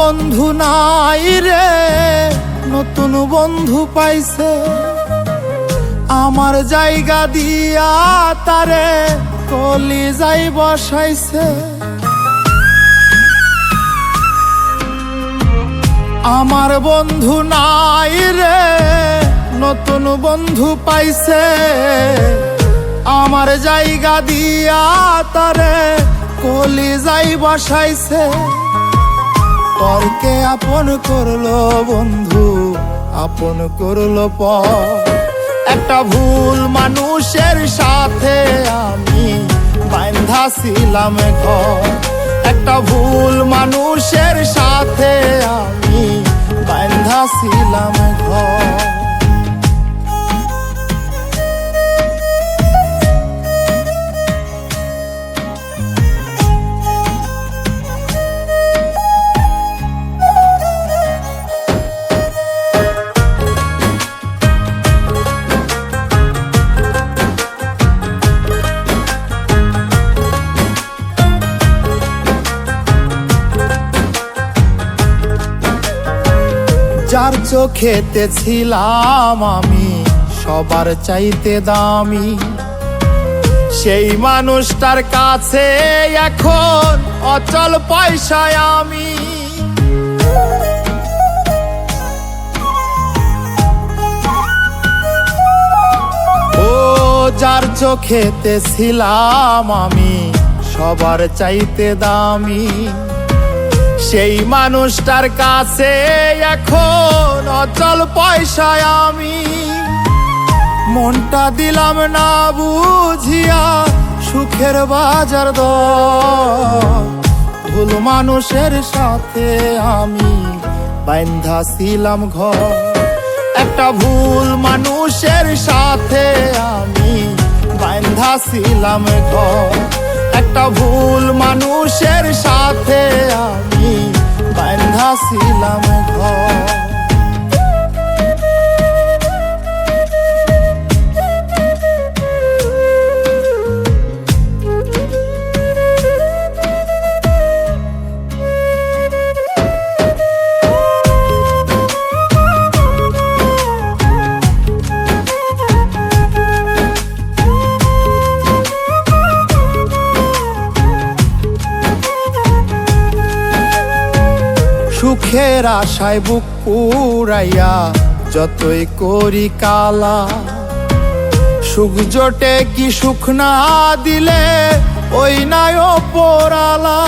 বন্ধু নাই রে, নতুন বন্ধু পাইছে। আমার জায়গা দিয়া তারে কলিজায় বসাইছে। আমার বন্ধু নাই রে, নতুন বন্ধু পাইছে। আমার জায়গা দিয়া তারে কলিজায় বসাইছে। পরকে আপন করলো বন্ধু, আপন করলো পর। একটা ভুল মানুষের সাথে আমি বাঁধা ছিলাম ঘর। একটা ভুল মানুষের সাথে আমি বাঁধা ছিলাম ঘর। যার চোখেতে ছিলাম আমি সবার চাইতে দামি, সেই মানুষটার কাছে এখন অচল পয়সায় আমি। ও যার চোখেতে ছিলাম আমি সবার চাইতে দামি, সেই মানুষটার কাছে এখন অচল পয়সায় আমি। মনটা দিলাম না বুঝিয়া সুখের বাজার দর। ভুল মানুষের সাথে আমি বাঁধা ছিলাম ঘর। একটা ভুল মানুষের সাথে আমি বাঁধা ছিলাম ঘর। একটা ভুল মানুষের সাথে আমি বাঁধা ছিলাম ঘর। সুখের আশায় বুক পুরাইয়া যতই করি কালা, সুখ জোটে কি সুখ না দিলে ওই নাই ওপরালা।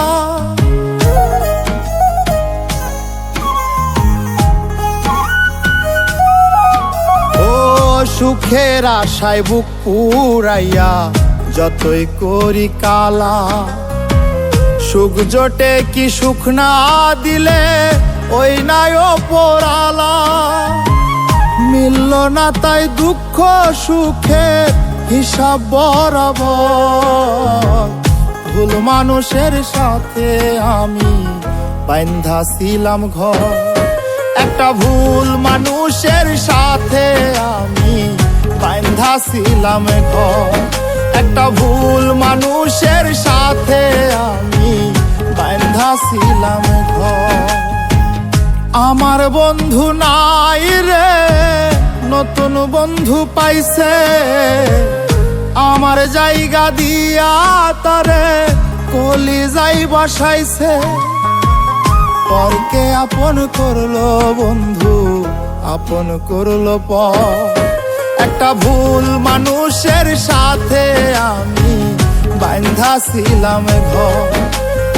ও সুখের আশায় বুক পুরাইয়া যতই করি কালা, সুখ জোটে কি সুখ না দিলে ওই নাই ওপরালা। মিলল না তাই দুঃখ সুখে হিসাব বরাবর। ভুল মানুষের সাথে আমি বাঁধা ছিলাম ঘর। একটা ভুল মানুষের সাথে আমি বাঁধা ছিলাম ঘর। একটা ভুল মানুষের সাথে আমি বাঁধা ছিলাম ঘর। আমার বন্ধু নাই রে, নতুন বন্ধু পাইছে। আমার জায়গা দিয়া তারে কলিজায় বসাইছে। পরকে আপন করলো বন্ধু, আপন করলো পর। একটা ভুল মানুষের সাথে আমি বাঁধা ছিলাম ঘর।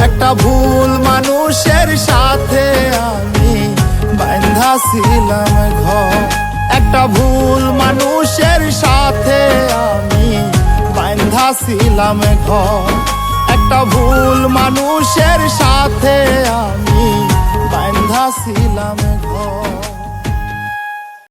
একটা ভুল মানুষের সাথে আমি বাঁধা ছিলাম ঘর। একটা ভুল মানুষের সাথে আমি বাঁধা ছিলাম ঘর। একটা ভুল মানুষের সাথে আমি বাঁধা ছিলাম ঘর।